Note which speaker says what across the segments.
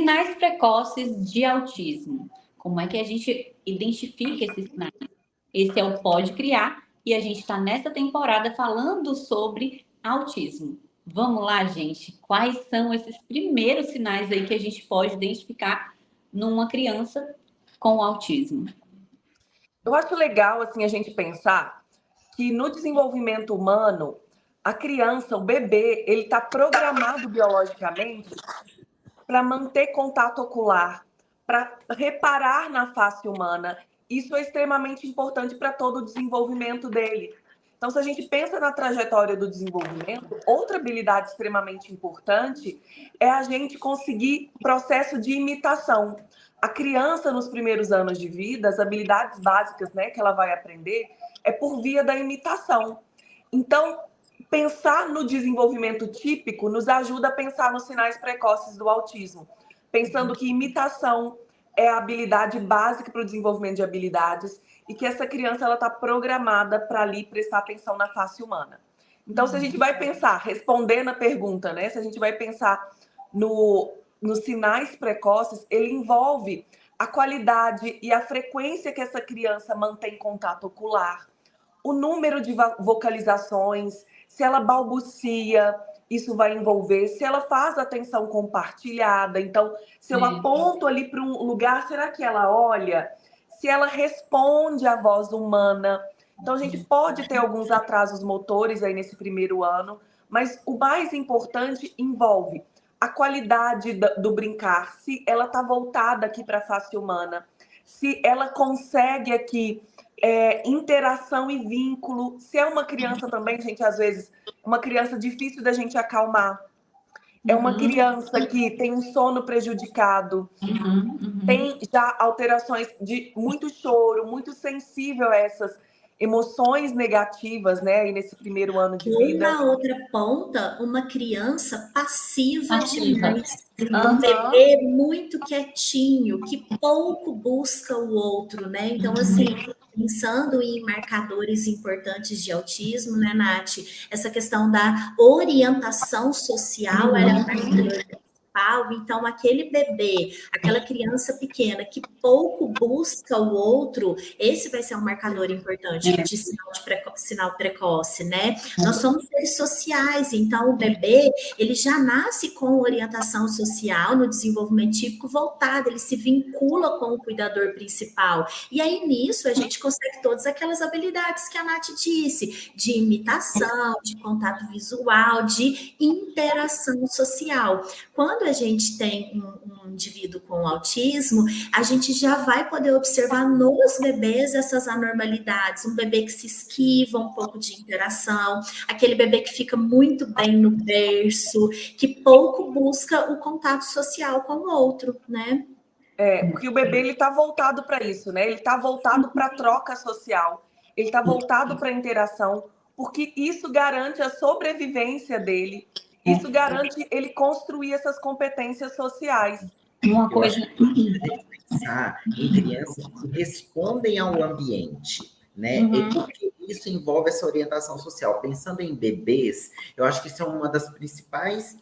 Speaker 1: Sinais precoces de autismo. Como é que a gente identifica esses sinais? Esse é o Pode Criar e a gente está nessa temporada falando sobre autismo. Vamos lá, gente. Quais são esses primeiros sinais aí que a gente pode identificar numa criança com autismo?
Speaker 2: Eu acho legal assim a gente pensar que no desenvolvimento humano, a criança, o bebê, ele está programado biologicamente para manter contato ocular, para reparar na face humana. Isso é extremamente importante para todo o desenvolvimento dele. Então, se a gente pensa na trajetória do desenvolvimento, outra habilidade extremamente importante é a gente conseguir processo de imitação. A criança, nos primeiros anos de vida, as habilidades básicas, né, que ela vai aprender é por via da imitação. Então, pensar no desenvolvimento típico nos ajuda a pensar nos sinais precoces do autismo, pensando que imitação é a habilidade básica para o desenvolvimento de habilidades e que essa criança ela está programada para ali prestar atenção na face humana. Então, se a gente vai pensar, respondendo a pergunta, né? Se a gente vai pensar nos sinais precoces, ele envolve a qualidade e a frequência que essa criança mantém contato ocular, o número de vocalizações, se ela balbucia, isso vai envolver, se ela faz atenção compartilhada. Então, se eu aponto ali para um lugar, será que ela olha? Se ela responde à voz humana. Então, a gente pode ter alguns atrasos motores aí nesse primeiro ano, mas o mais importante envolve a qualidade do brincar, se ela está voltada aqui para a face humana, se ela consegue aqui interação e vínculo. Se é uma criança também, gente, às vezes, uma criança difícil da gente acalmar. É uma criança que tem um sono prejudicado, tem já alterações de muito choro, muito sensível a essas emoções negativas, né? E nesse primeiro ano de vida.
Speaker 3: Ou na outra ponta, uma criança passiva demais. Um bebê muito quietinho, que pouco busca o outro, né? Então, assim, pensando em marcadores importantes de autismo, né, Nath? Essa questão da orientação social, ela é um marcador principal. Então, aquele bebê, aquela criança pequena que pouco busca o outro, esse vai ser um marcador importante de sinal precoce, né? Nós somos seres sociais, então o bebê, ele já nasce com orientação social no desenvolvimento típico voltado, ele se vincula com o cuidador principal. E aí, nisso, a gente consegue todas aquelas habilidades que a Nath disse, de imitação, de contato visual, de interação social. Quando a gente tem um indivíduo com autismo, a gente já vai poder observar nos bebês essas anormalidades. Um bebê que se esquiva um pouco de interação, aquele bebê que fica muito bem no berço, que pouco busca o contato social com o outro, né?
Speaker 2: Porque o bebê ele está voltado para isso, né? Ele está voltado para a troca social, ele está voltado para a interação, porque isso garante a sobrevivência dele. Isso garante ele construir essas competências sociais.
Speaker 4: Uma coisa que pensar em crianças que respondem ao ambiente, né? E porque isso envolve essa orientação social. Pensando em bebês, eu acho que isso é uma das principais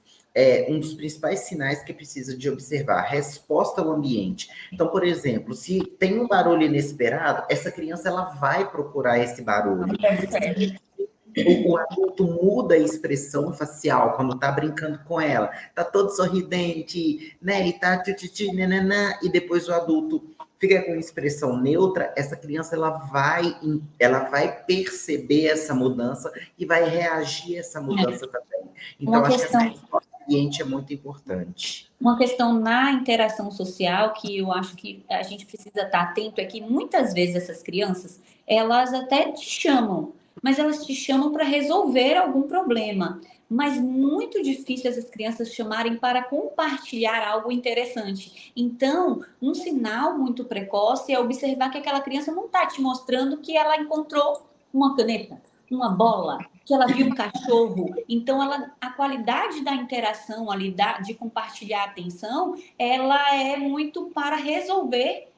Speaker 4: um dos principais sinais que precisa de observar, resposta ao ambiente. Então, por exemplo, se tem um barulho inesperado, essa criança ela vai procurar esse barulho. O adulto muda a expressão facial quando está brincando com ela. Está todo sorridente, né? Ele está e depois o adulto fica com expressão neutra. Essa criança ela vai perceber essa mudança e vai reagir a essa mudança também. Então, acho que essa resposta do ambiente é muito importante.
Speaker 1: Uma questão na interação social que eu acho que a gente precisa estar atento é que muitas vezes essas crianças, elas até te chamam, mas elas te chamam para resolver algum problema. Mas muito difícil essas crianças chamarem para compartilhar algo interessante. Então, um sinal muito precoce é observar que aquela criança não está te mostrando que ela encontrou uma caneta, uma bola, que ela viu um cachorro. Então, a qualidade da interação ali, de compartilhar a atenção, ela é muito para resolver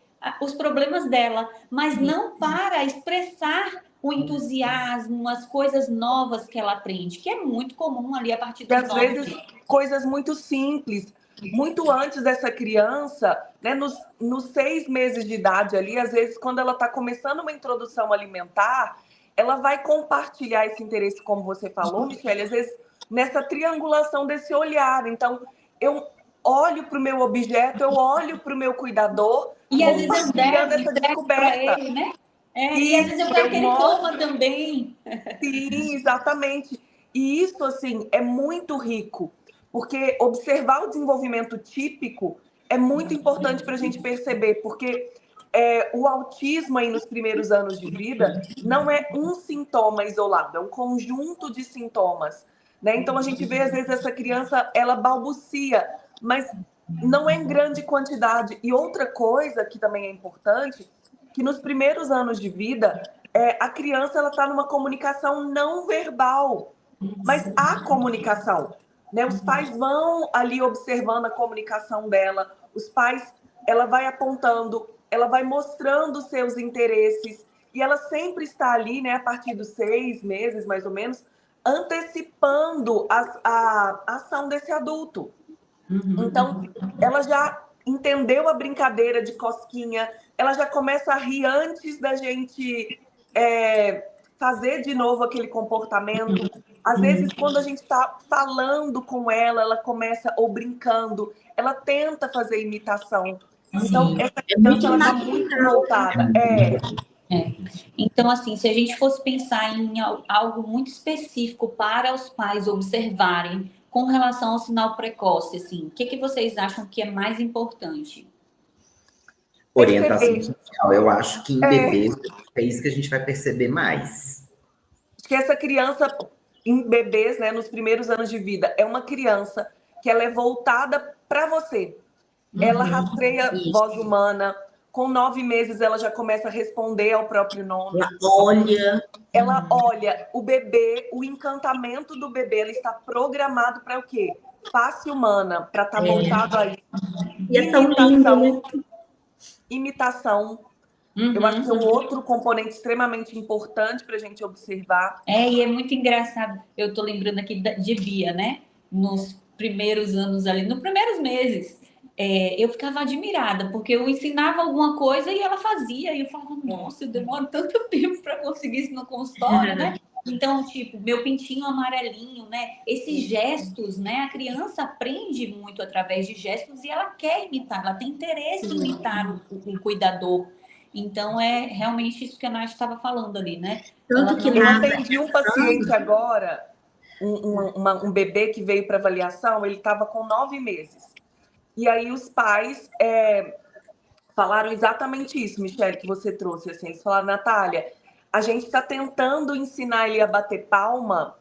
Speaker 1: os problemas dela, mas não para expressar o entusiasmo, as coisas novas que ela aprende, que é muito comum ali a partir dos 9
Speaker 2: anos. Às vezes, coisas muito simples, muito antes dessa criança, né, nos 6 meses de idade ali, às vezes, quando ela está começando uma introdução alimentar, ela vai compartilhar esse interesse, como você falou, Michele, às vezes nessa triangulação desse olhar. Então, eu olho para o meu objeto, eu olho para o meu cuidador,
Speaker 1: E às vezes eu
Speaker 2: compartilhando essa
Speaker 1: entrego para
Speaker 2: descoberta.
Speaker 1: ele, né? E às vezes eu quero que ele coma também.
Speaker 2: Sim, exatamente. E isso, assim, é muito rico, porque observar o desenvolvimento típico é muito importante para a gente perceber, porque o autismo aí nos primeiros anos de vida não é um sintoma isolado, é um conjunto de sintomas, né? Então a gente vê, às vezes, essa criança, ela balbucia, mas não é em grande quantidade. E outra coisa que também é importante, que nos primeiros anos de vida, a criança ela está numa comunicação não verbal, mas há comunicação, né? Os pais vão ali observando a comunicação dela, os pais, ela vai apontando, ela vai mostrando seus interesses, e ela sempre está ali, né, a partir dos 6 meses, mais ou menos, antecipando a ação desse adulto. Então, ela já entendeu a brincadeira de cosquinha, ela já começa a rir antes da gente fazer de novo aquele comportamento. Às vezes, quando a gente está falando com ela, ela começa, ou brincando, ela tenta fazer imitação. Então, essa criança ela está muito voltada.
Speaker 1: Então, assim, se a gente fosse pensar em algo muito específico para os pais observarem com relação ao sinal precoce, assim, o que vocês acham que é mais importante?
Speaker 4: Orientação social. Eu acho que em bebês é isso que a gente vai perceber mais.
Speaker 2: Que essa criança, em bebês, né, nos primeiros anos de vida, é uma criança que ela é voltada para você. Ela rastreia voz humana. Com 9 meses, ela já começa a responder ao próprio nome. Ela olha o bebê, o encantamento do bebê, ela está programado para o quê? Face humana, para estar voltado a isso.
Speaker 3: E é tão lindo, né?
Speaker 2: Imitação. Eu acho que é um outro componente extremamente importante para a gente observar.
Speaker 1: E é muito engraçado. Eu estou lembrando aqui de Bia, né? Nos primeiros anos ali, nos primeiros meses, eu ficava admirada, porque eu ensinava alguma coisa e ela fazia, e eu falava, nossa, eu demoro tanto tempo para conseguir isso no consultório, né? Então, tipo, meu pintinho amarelinho, né? Esses gestos, né? A criança aprende muito através de gestos e ela quer imitar, ela tem interesse em imitar o cuidador. Então, é realmente isso que a Nath estava falando ali, né?
Speaker 3: Tanto que
Speaker 2: eu atendi um paciente agora, um bebê que veio para avaliação, ele estava com 9 meses. E aí os pais falaram exatamente isso, Michele, que você trouxe. Assim, eles falaram, Natália, a gente está tentando ensinar ele a bater palma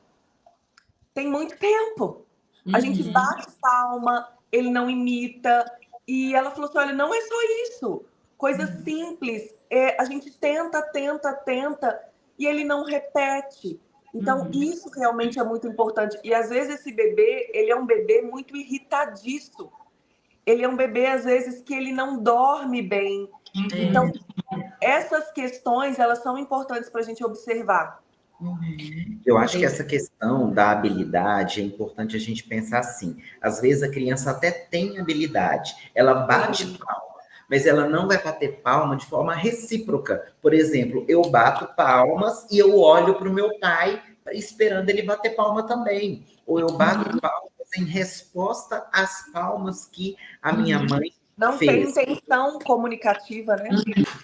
Speaker 2: tem muito tempo. A gente bate palma, ele não imita. E ela falou assim, olha, não é só isso. Coisa simples. A gente tenta, e ele não repete. Então, isso realmente é muito importante. E, às vezes, esse bebê, ele é um bebê muito irritadiço. Ele é um bebê, às vezes, que ele não dorme bem. Então, essas questões, elas são importantes para a gente observar.
Speaker 4: Eu acho que essa questão da habilidade é importante a gente pensar assim. Às vezes, a criança até tem habilidade. Ela bate palma, mas ela não vai bater palma de forma recíproca. Por exemplo, eu bato palmas e eu olho para o meu pai esperando ele bater palma também. Ou eu bato palmas em resposta às palmas que a minha mãe
Speaker 2: não
Speaker 4: fez.
Speaker 2: Tem intenção comunicativa, né?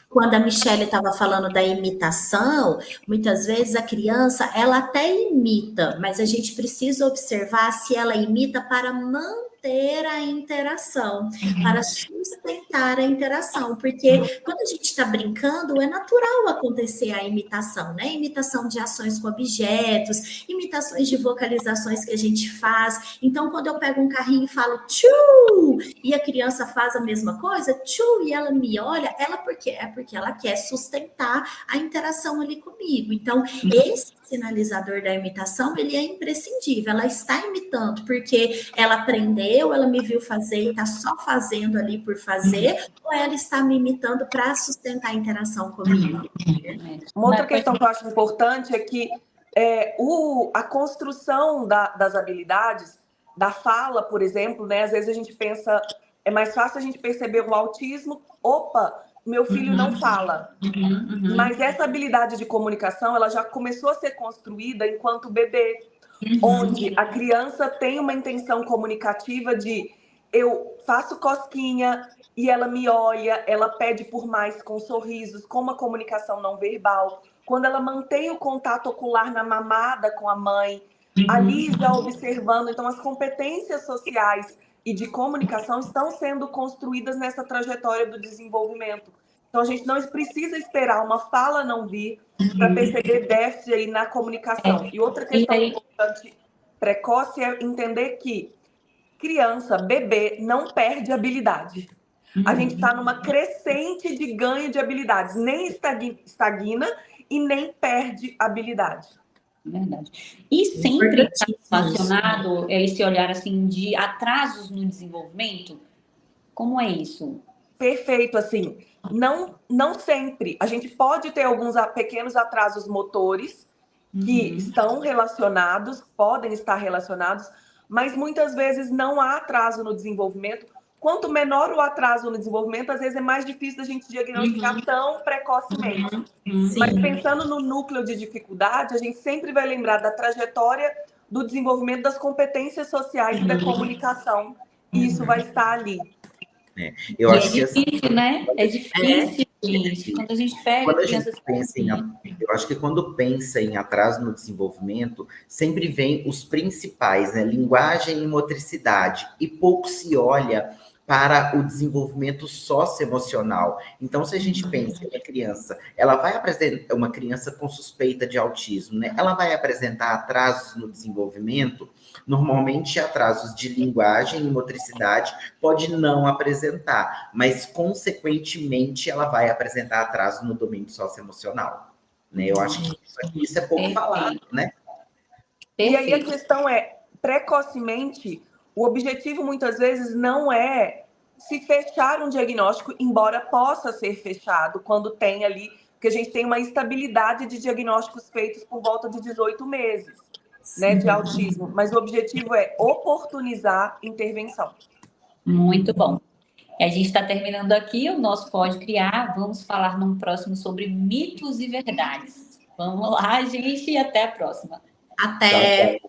Speaker 3: Quando a Michele estava falando da imitação, muitas vezes a criança, ela até imita, mas a gente precisa observar se ela imita para manter a interação, para sustentar a interação, porque quando a gente está brincando, é natural acontecer a imitação, né? Imitação de ações com objetos, imitações de vocalizações que a gente faz. Então, quando eu pego um carrinho e falo tchu, e a criança faz a mesma coisa, tchu, e ela me olha, porque ela quer sustentar a interação ali comigo. Então, esse sinalizador da imitação, ele é imprescindível. Ela está imitando porque ela aprendeu, ela me viu fazer e está só fazendo ali por fazer, ou ela está me imitando para sustentar a interação comigo?
Speaker 2: Uma outra questão que eu acho importante é que a construção das habilidades, da fala, por exemplo, né? Às vezes a gente pensa, é mais fácil a gente perceber o autismo, opa, meu filho não fala. Mas essa habilidade de comunicação, ela já começou a ser construída enquanto bebê, onde a criança tem uma intenção comunicativa de eu faço cosquinha e ela me olha, ela pede por mais com sorrisos, com uma comunicação não verbal. Quando ela mantém o contato ocular na mamada com a mãe, ali já observando. Então, as competências sociais e de comunicação estão sendo construídas nessa trajetória do desenvolvimento. Então, a gente não precisa esperar uma fala não vir para perceber déficit aí na comunicação. E outra questão importante, precoce, é entender que criança, bebê, não perde habilidade. A gente está numa crescente de ganho de habilidades. Nem estagna e nem perde habilidade.
Speaker 1: Verdade. E sempre está relacionado esse olhar assim de atrasos no desenvolvimento? Como é isso?
Speaker 2: Perfeito, assim, não sempre. A gente pode ter alguns pequenos atrasos motores que estão relacionados, podem estar relacionados, mas muitas vezes não há atraso no desenvolvimento. Quanto menor o atraso no desenvolvimento, às vezes é mais difícil da gente diagnosticar tão precocemente. Mas pensando no núcleo de dificuldade, a gente sempre vai lembrar da trajetória do desenvolvimento das competências sociais e da comunicação. E isso vai estar ali.
Speaker 4: Eu acho que
Speaker 1: difícil, né? É difícil, gente. Quando a gente pega
Speaker 4: quando a gente pensa eu acho que quando pensa em atraso no desenvolvimento, sempre vem os principais, né? Linguagem e motricidade. E pouco se olha para o desenvolvimento socioemocional. Então, se a gente pensa que a criança, ela vai apresentar, uma criança com suspeita de autismo, né? Ela vai apresentar atrasos no desenvolvimento, normalmente atrasos de linguagem e motricidade, pode não apresentar, mas, consequentemente, ela vai apresentar atraso no domínio socioemocional. Né? Eu acho que isso é pouco falado, né?
Speaker 2: E aí a questão é, precocemente, o objetivo muitas vezes não é se fechar um diagnóstico, embora possa ser fechado quando tem ali, porque a gente tem uma estabilidade de diagnósticos feitos por volta de 18 meses, né, de autismo. Mas o objetivo é oportunizar intervenção.
Speaker 1: Muito bom. A gente está terminando aqui o nosso Pode Criar. Vamos falar num próximo sobre mitos e verdades. Vamos lá, gente, e até a próxima.
Speaker 3: Até!